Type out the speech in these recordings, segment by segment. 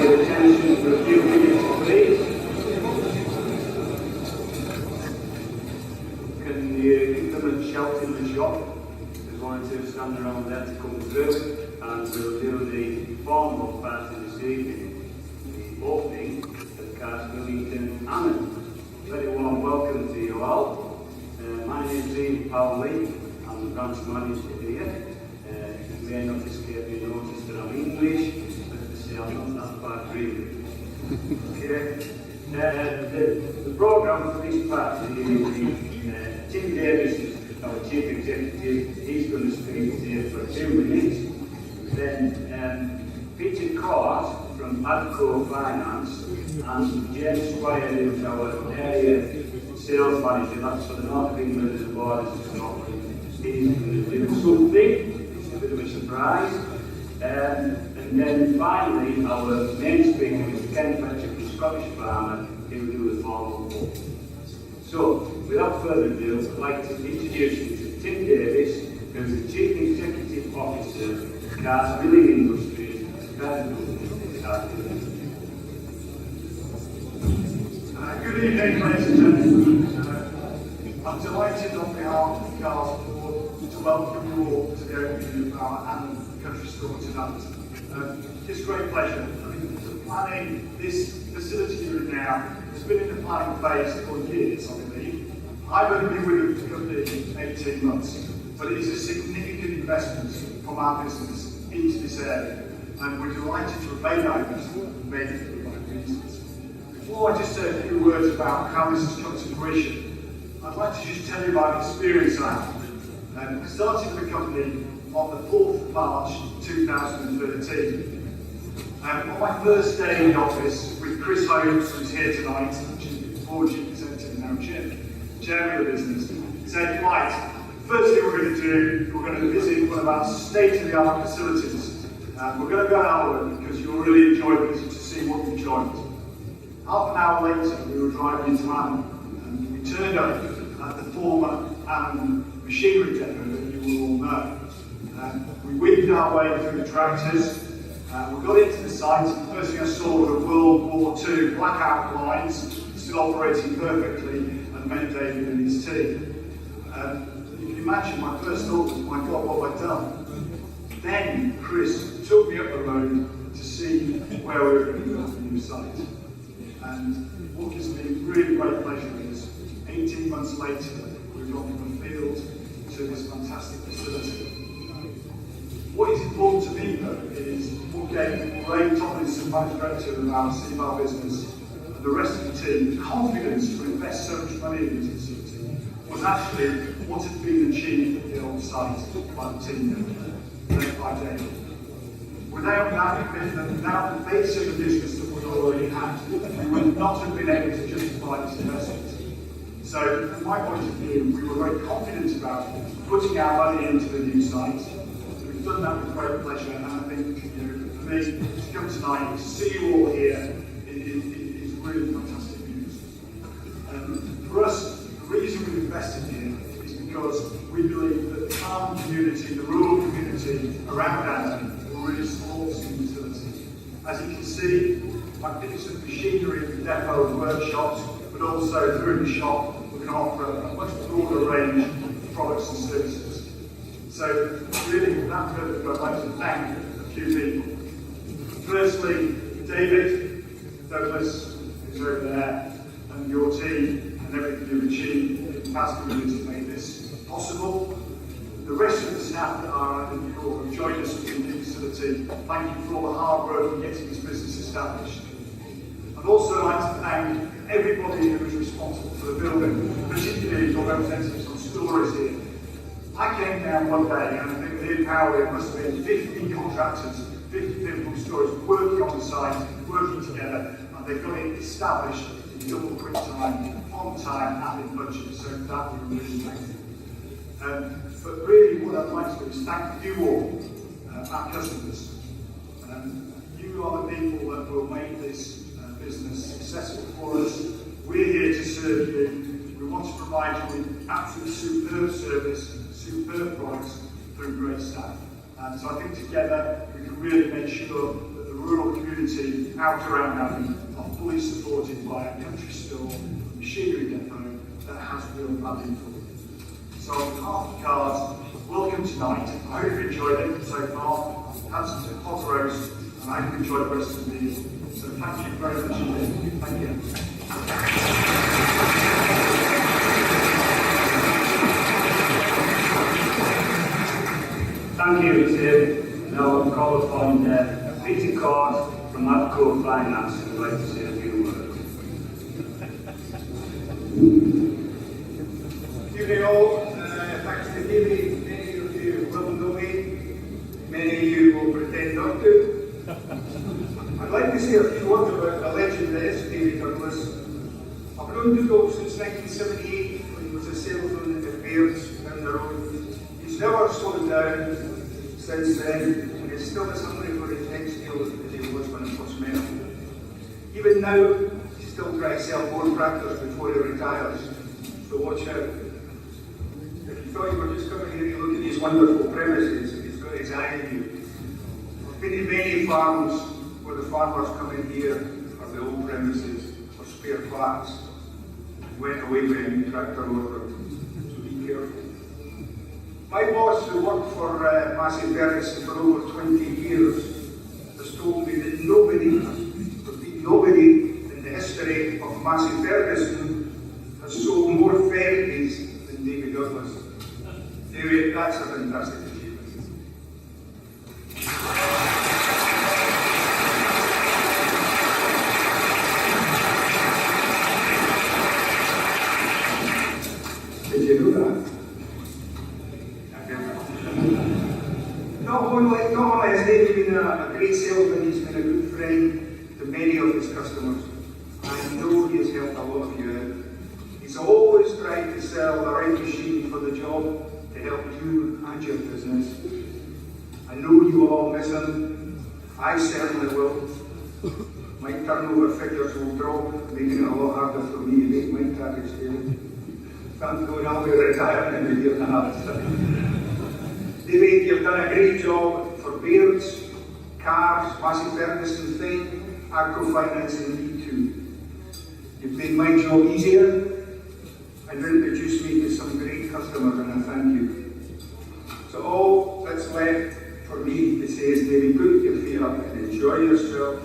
your attention for a few minutes, please? Can you give them a shout in the shop? There's one or two stand around there to come through, and we'll do the formal party this evening, the opening of Billington, Annan. Very warm welcome to you all. My name is Ian Powley. I'm the branch manager here. You may not escape me notice that I'm English, but to say I'm not that bad really. Okay. The programme for this party is Tim Davis, our Chief Executive. He's going to speak here for 2 minutes. Then Peter Court from ADCO Finance and James Squire, who's our area sales manager, that's for the North of England and the borders of Scotland. He's going to do something, it's a bit of a surprise. And then finally, our main speaker is Ken Fletcher from Scottish Farmer, who will do the formal vote. So, without further ado, I'd like to introduce you to Tim Davis, who's the Chief Executive Officer of Cars Milling Industries. Good evening, ladies and gentlemen. I'm delighted on behalf of the Cars Board to welcome you all to the opening of our Annan country store tonight. It's a great pleasure. I mean, the planning, this facility you're in now, has been in the planning phase for years, I believe. I've only been with the company 18 months, but it is a significant investment from our business into this area, and we're delighted to have made that investment and made it for the right reasons. Before I just say a few words about how this has come to fruition, I'd like to just tell you about an experience I had. I started with the company on the 4th of March 2013. On my first day in the office with Chris Holmes, who's here tonight, former Chief Executive and now Chairman of the business, he said, right, first thing we're going to do, we're going to visit one of our state-of-the-art facilities. We're going to go out because you'll really enjoy it to see what you've joined. Half an hour later, we were driving into Annan, and we turned up at the former Annan machinery depot that you will all know. We weaved our way through the tractors. We got into the site, and the first thing I saw were World War II blackout lines, still operating perfectly, and met David and his team. You can imagine my first thought was, my God, what have I done? Then Chris took me up the road to see where we were going to build the new site. And what gives me really great pleasure is 18 months later, we've gone from the field to this fantastic facility. What is important to me though is what gave Ray Tomlinson, Managing Director of our CBAR business, and the rest of the team, the confidence to invest so much money in this facility was actually what had been achieved at the old site by the team led by David. Without that commitment, without the base of the business that we already had, we would not have been able to justify this investment. So, from my point of view, we were very confident about putting our money into the new site. So we've done that with great pleasure, and I think, for me, to come tonight, to see you all here, is really fantastic news. For us, the reason we've invested here is because we believe that the farm community, the rural community around Annan, really supports the utility. As you can see, magnificent machinery in the depot and workshops, but also through the shop, we're going to offer a much broader range of products and services. So, really, with that purpose, I'd like to thank a few people. Firstly, David, Douglas, who's over there, and your team, and everything you've achieved in the past community to make this possible. The rest of the staff that are in the court have joined us in the facility. Thank you for all the hard work in getting this business established. I'd also like to thank everybody who was responsible for the building, particularly your representatives on stories here. I came down one day and I think within power there must have been 50 contractors, 50 people from stories working on the site, working together, and they've got it established in double quick time, on time, and in budget. So that we really thank you. But really what I'd like to do is thank you all, our customers. You are the people that will make this business successful for us. We're here to serve you. We want to provide you with absolutely superb service, superb products through great staff. And so I think together we can really make sure that the rural community community out around Annan are fully supported by a country store, machinery depot that has real value for them. So on behalf of Cars, welcome tonight. I hope you've enjoyed it so far. Had some hot roast, and I hope you enjoyed the rest of the meal. So thank you very much indeed. Thank you. Thank you, Tim. Now I'll call upon Peter Court from Adco Finance, who would like to say a few words. Good evening all. Thanks to David. Many of you will know me. Many of you will pretend not to. I'd like to say a few words about the legend that is David Douglas. I've known Dougal since 1978 when he was a salesman at Beards down the road. He's never slowed down since then, and he's still as hungry for his next deal as he was when I first met him. Even now, he's still trying to sell more tractors before he retires, so watch out. If you thought you were just coming here to look at these wonderful premises, he's got his eye on you. I've been to many farms where the farmers come in here for the old premises for spare parts and went away with a new tractor order, so be careful. My boss, who worked for Massey Ferguson for over 20 years, has told me that nobody in the history of Massey Ferguson has sold more Ferries than David Douglas. David, that's a fantastic achievement. Did you know that? Not only has David been a great salesman, he's been a good friend to many of his customers. I know he has helped a lot of you out. He's always trying to sell the right machine for the job to help you and your business. I know you all miss him. I certainly will. My turnover figures will drop, making it a lot harder for me to make my targets daily. Thank God I'll be retiring in a year and a half. David, you've done a great job for Beards, Cars, Massey Ferguson, Fane, Adco Finance and me too. You've made my job easier and introduced me to some great customers, and I thank you. So all that's left for me to say is, David, put your feet up and enjoy yourself.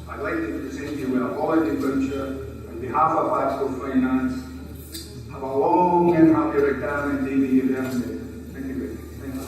I'd like to present you with a holiday voucher on behalf of Adco Finance. Have a long and happy retirement, David, you've earned it. Thank you. Thank you.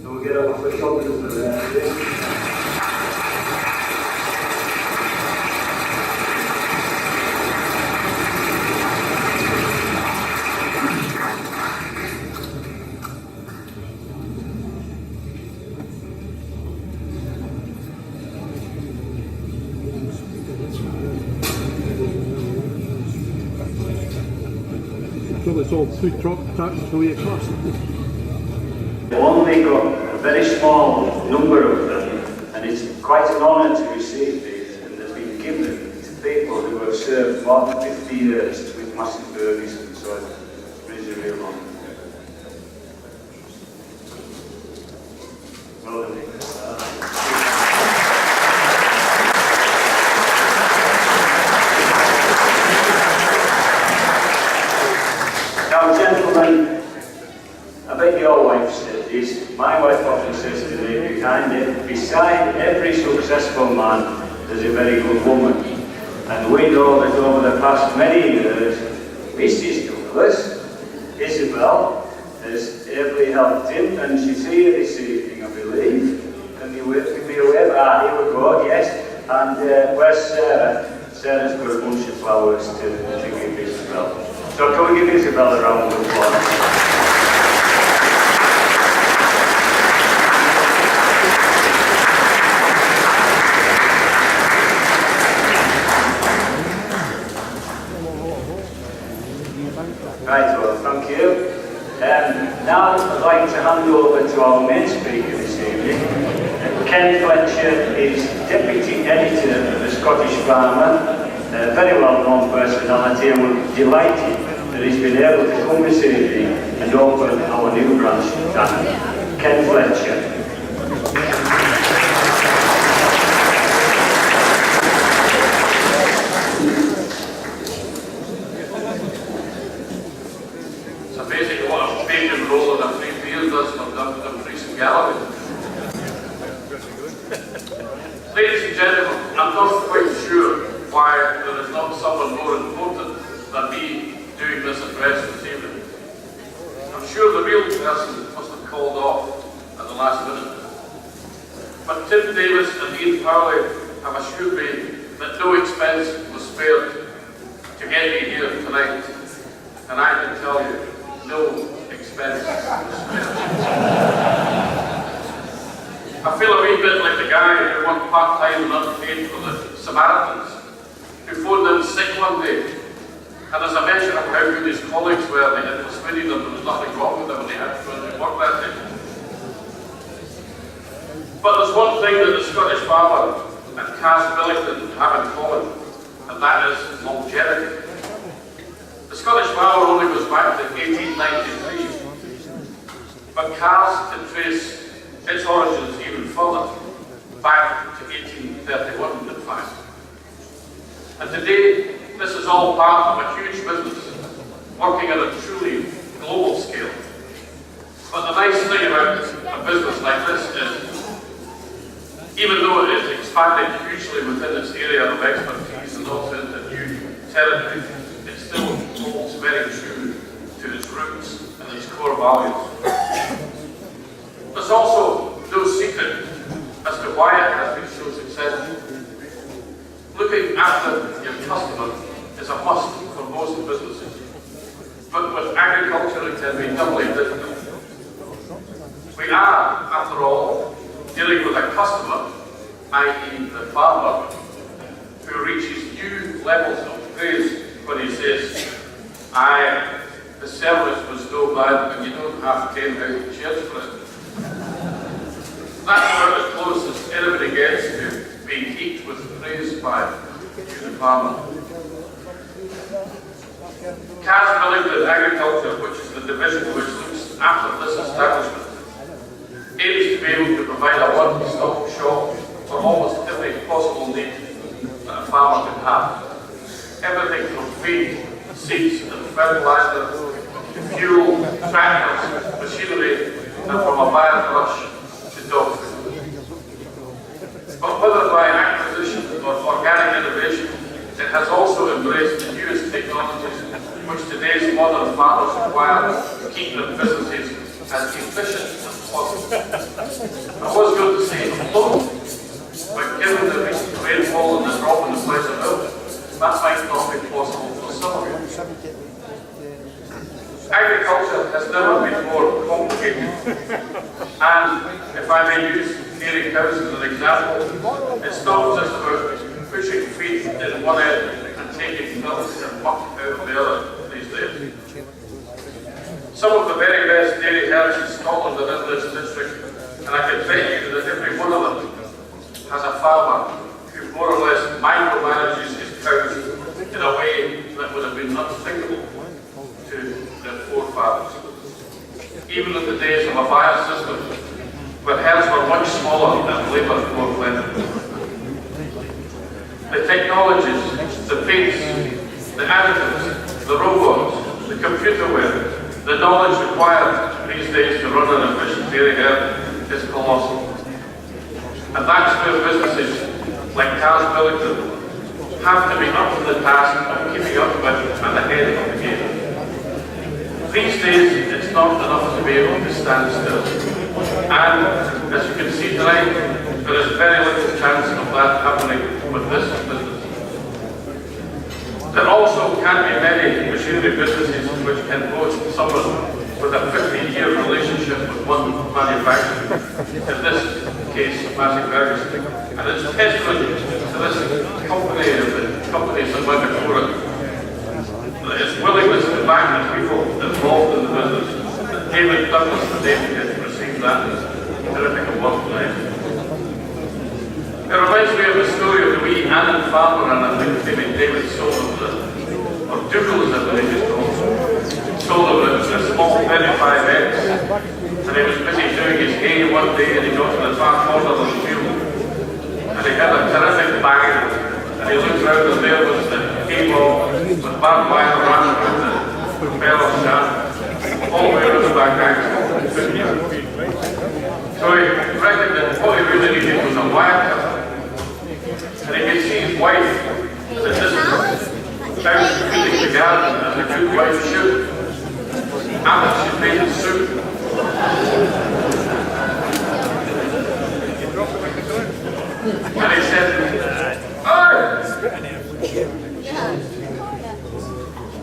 Don't get off the shoulder for that. Probably sold food truck tractors the way across. We've only got a very small number of them, and it's quite an honour to receive these, and they've been given to people who have served more than 50 years with Massey Ferguson, so it's really a real honour. Well done, Nick. Now, gentlemen, I bet your wife said this. My wife often says to me, beside every successful man, there's a very good woman. And we know that over the past many years, Mrs. Douglas, Isabel, has ably helped him, and she's here this evening, I believe. Can you wave me a wave? Here we go, yes. And where's Sarah? Sarah's got a bunch of flowers to give Isabel. So can we give Isabel a round of applause? Right, well, thank you. Now I'd like to hand over to our main speaker this evening. Ken Fletcher is Deputy Editor of the Scottish Farmer, a very well-known personality, and we're delighted that he's been able to come this evening and open our new branch in Annan. Ken Fletcher. It's amazing what a bacon roll and a free beer does for the Priest Gallery. Ladies and gentlemen, I'm not quite sure why there is not someone more important than me doing this address this evening. I'm sure the real person must have called off at the last minute. But Tim Davis and Ian Powley have assured me that no expense was spared to get me here tonight. And I can tell you, no expense was spared. I feel a wee bit like the guy who won part-time and unpaid for the Samaritans, who phoned in sick one day, and as a measure of how good his colleagues were, they had persuaded them there was nothing wrong with them and they had to go and work that day. But there's one thing that the Scottish farmer and Billington have in common, and that is longevity. The Scottish farmer only goes back to 1893, but Cars can trace its origins even further, back to 1831 in fact. And today, this is all part of a huge business, working at a truly global scale. But the nice thing about a business like this is, even though it is expanding hugely within its area of expertise and also into new territory, it still holds very true to its roots and its core values. There's also no secret as to why it has been so successful. Looking after your customer is a must for most businesses, but with agriculture it can be doubly difficult. We are, after all, dealing with a customer, i.e. the farmer, who reaches new levels of praise when he says, "Aye, the service was no bad and you don't have 10,000 shares for it." That's about as close as anybody gets to being heaped with praise by the farmer. Billington Agriculture, which is the division which looks after this establishment, aims to be able to provide a one-stop shop for almost every possible need that a farmer can have. Everything from feed, seeds and fertilizer, to fuel, tractors, machinery, and from a buyer's rush to dog food. But whether by acquisition or organic innovation, it has also embraced the newest technologies which today's modern farmers require to keep their businesses as efficient as possible. I was going to say afloat, but given the recent rainfall and the drop in the price of milk, that might not be possible for some of you. Agriculture has never been more complicated, and if I may use dairy cows as an example, it's not just about pushing feed in one end and taking milk and muck out of the other these days. Some of the very best dairy herds in Scotland are in this district, and I can bet you that every one of them has a farmer who more or less micromanages his cows in a way that would have been unthinkable to their forefathers. Even in the days of a bias system, where herds were much smaller and labour more plentiful. The technologies, the paints, the additives, the robots, the computerware, the knowledge required these days to run an efficient dairy herd is colossal. And that's where businesses like Billington have to be up to the task of keeping up with and ahead of the game. These days, it's not enough to be able to stand still. And as you can see tonight, there is very little chance of that happening with this business. There also can be many machinery businesses which can boast someone with a 50-year relationship with one manufacturer, in this case, Massey Ferguson. And it's testament to this company and the companies that went before it, its willingness to back the people involved in the business, that David Douglas, the deputy, to receive that terrific award tonight. It reminds me of the story of the wee Annan farmer, and I think maybe David sold him or Dougal as the village is called, sold him a small 35X, and he was busy doing his hay one day, and he got to the far corner of the field, and he had a terrific bang, and he looked round, and there was the hay ball with barbed wire running around the propeller shaft, all the way around the back axle. So he reckoned that what he really needed was a wire cutter. And he could see his wife at a distance, out feeding the garden as a good wife should. After she made the soup. And he said, "Oh!"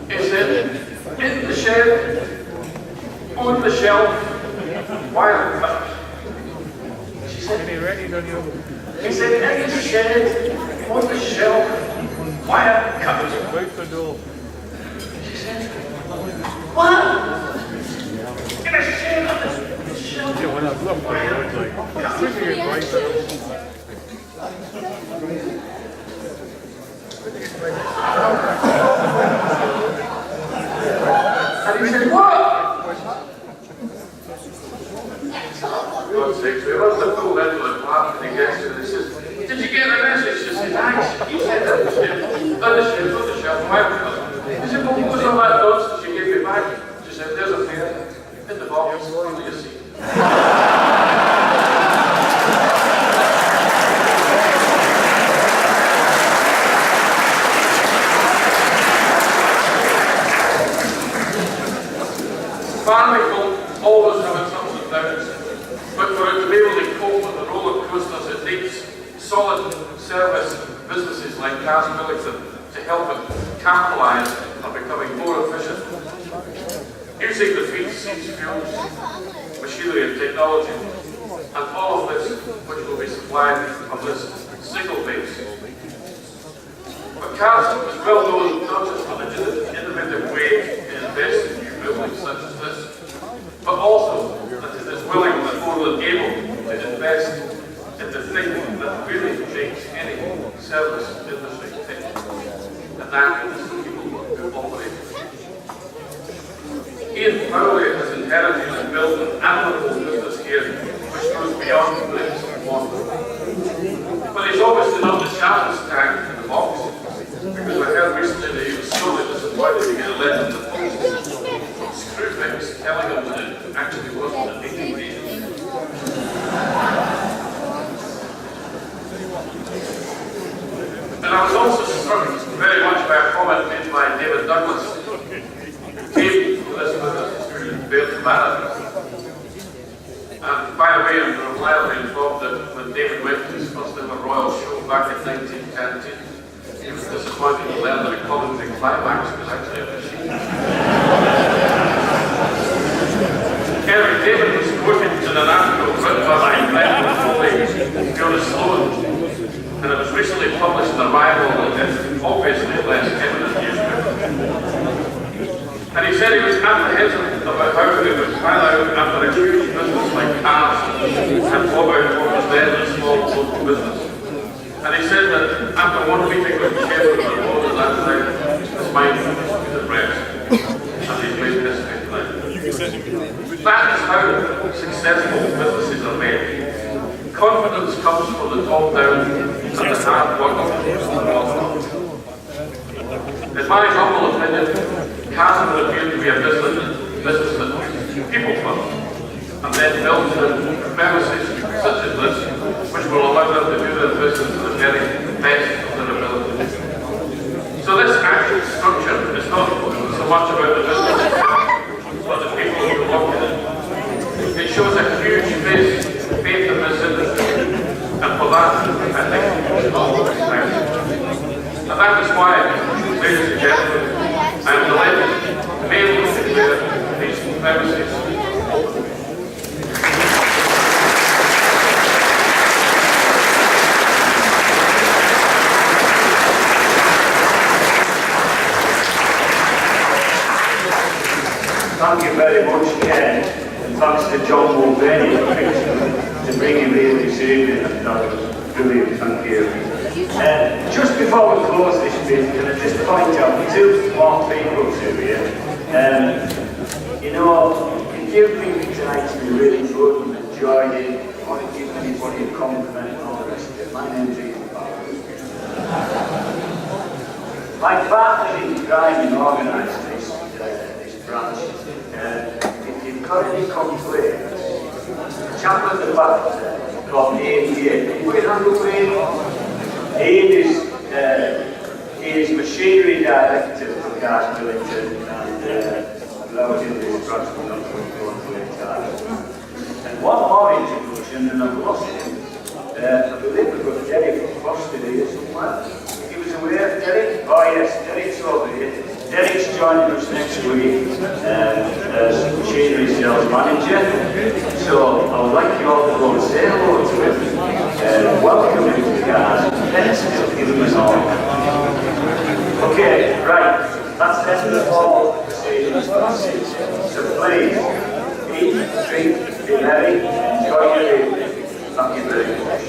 He said, "In the shed, on the shelf, wire cutters." She said, he said, "In the shed, on the shelf, wire cutters." She said, "What? In a shed on the shelf, wire cutters?" And he said, "What?" God's sakes, we run the full end of the park, and he gets to it and he says, "Did you get the message?" She says, "Thanks." He said, "On the shelf, wire cutters." He said, "Well, what was all that nonsense you gave me back?" She said, "There's a pair in the box under your seat." Farming will always have its ups and downs, but for it to be able to cope with the roller coasters, it needs solid service businesses like Billington to help it capitalise on becoming more efficient, using the feed, seeds, fuels, machinery and technology, and all of this which will be supplied from this single base. But Cars is well known not just for the innovative way it invests in new buildings such as this, but also that it is willing and more than able to invest in the thing that really makes any service industry tick, and that is the people who operate. Ian Fowley has inherited and built an admirable business here which goes beyond bricks and mortar. But he's obviously not the sharpest tag in the box, because I heard recently that he was sorely disappointed to get a letter in the post from Screwfix telling him that it actually wasn't an 18 days. And I was also struck very much by a comment made by David Douglas, who came to this business through Billington. And by the way, I'm reliably informed that when David went to his first ever royal show back in 1910, he was disappointed to learn that a commentary climax was actually a machine. Anyway, David was quoted in an article written by my friend Fiona Sloan, and it was recently published in a rival and obviously less eminent newspaper. And he said he was apprehensive about how it would pan out after a huge business like Cars and what was then a small local business. And he said that after one meeting with the chairman of the board at that time, his mind was at rest, and he's made history tonight. That is how successful businesses are made. Confidence comes from the top down and the hard work from the bottom up. In my humble opinion, Cars would appear to be a business that puts people first, and then builds in premises such as this, which will allow them to do their business to the very best of their ability. So this actual structure is not so much about the business itself, but the people who work in it. It shows a huge faith in this industry, and for that, I think it's all respect. And that is why, ladies and gentlemen, I am delighted to be able to declare these premises open. Thank you very much, Ken. And thanks to John Mulvaney to bring him here this evening. That was brilliant, thank you. Just before we close this bit, can I just point out two more people to you. You know, if you think tonight's been really good and enjoyed it, I want to give anybody a compliment and all the rest of it. My name's Ian Powell. My partner in crime in organising this branch, if you've got any complaints, the chap at the back called Ian here. Can you put your hand up, Ian? He is machinery director for Cars Billington and allowed in this branch for not going to a time. And one more introduction, and I've lost him. I believe we've got Derek from Foster here somewhere. He was aware, Derek? Oh yes, Derek's over here. Derek's joining us next week as machinery sales manager. So I would like you all to go and say hello to him. Welcome him to the Cars. Let's just give him a song. Okay, right. That's the end of all proceedings. So please, eat, drink, be merry, enjoy your evening. Thank you very much.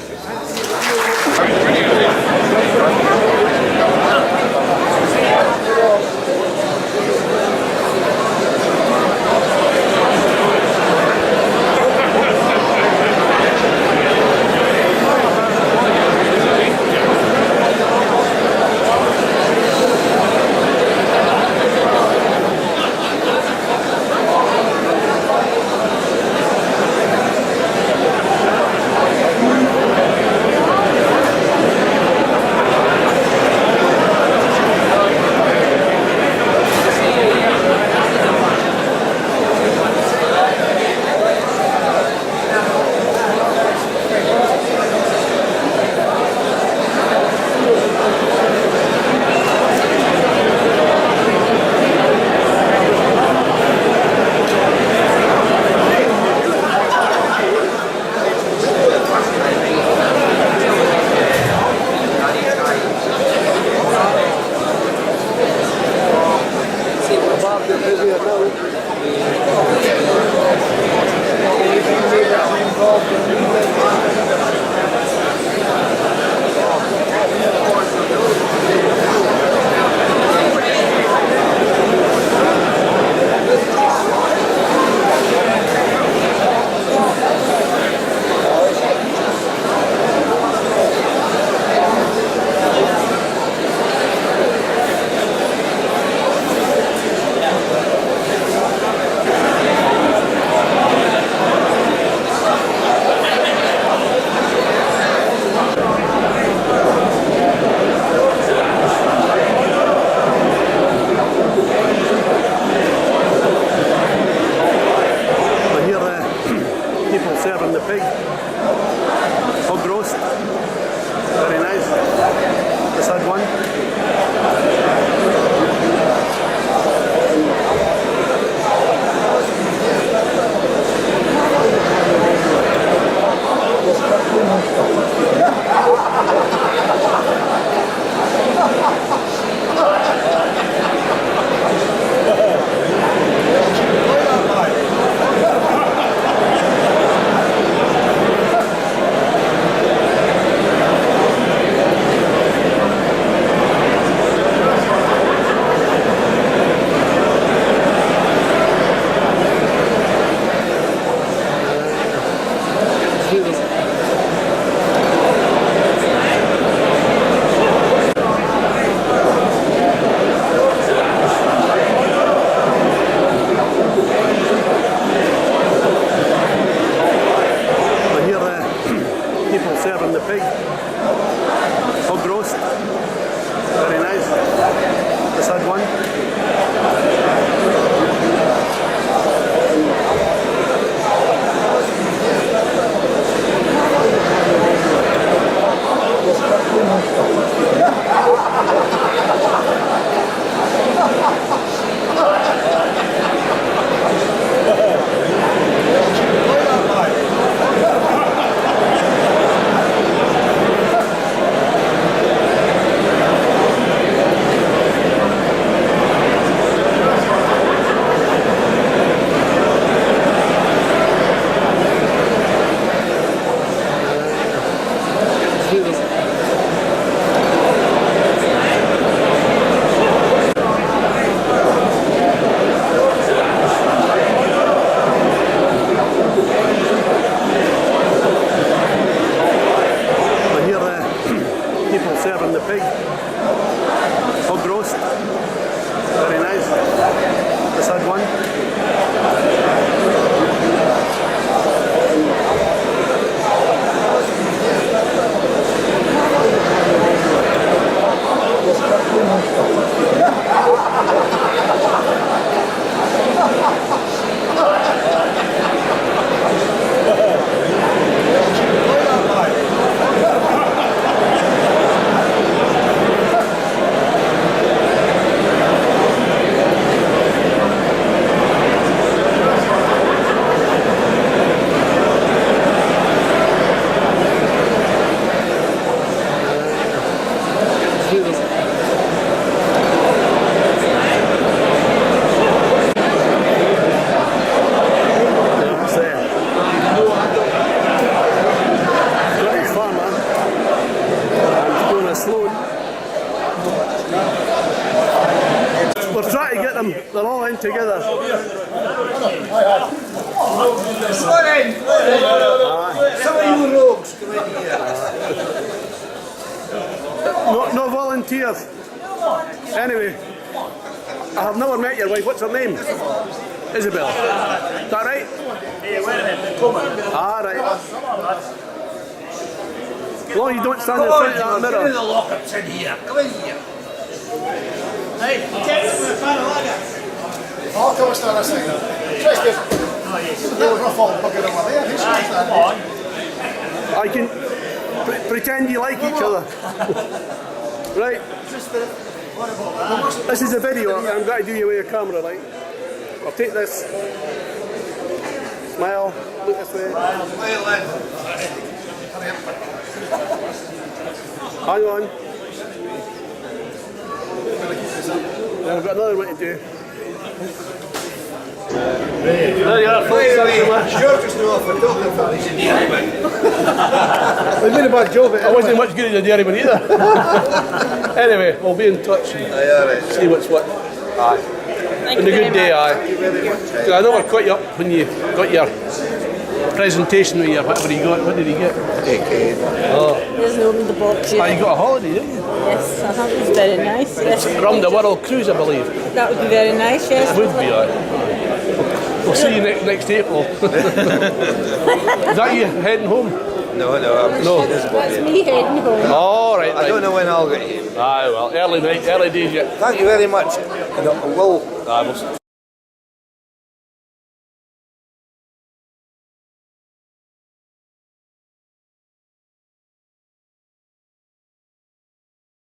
Some of you rogues come in here. No volunteers. Anyway, I have never met your wife. What's her name? Isabel. Is that right? Hey, wait a minute, come on. Ah, right. Come on, lads. As long as you don't stand in Come front on, of that George, get in mirror. the lock-ups in here. Come in here. Hey, take it from the fan of lager. I'll come and stand this thing. Try to Oh, yes. There was rough old bugger over there. Who's Aye, that? come on. I can pretend you like each other. Right. What about that? This is a video. I'm going to do you with your camera, like. I'll take this. Smile. Look this way. Smile in. Hang on. Then I've got another one to do. There you are, folks. Thanks so much. George is not a photographer, he's a dairyman. I made a bad job. I wasn't much good at the dairyman either. Anyway, we'll be in touch. See what's what. Aye. And a good day, aye. Thank you very much. I know I caught you up when you got your presentation with your whatever you got. What did you get? Oh, There's no in the box you yet. got a holiday, didn't you? Yes, it was very nice. Yes. Around the world cruise, I believe. That would be very nice, yes. It would be, aye. We'll see you next April. Is that you heading home? No, no. That's me heading home. All right, I don't know when I'll get here. Aye, well, early night, early days yet. Thank you very much. And we'll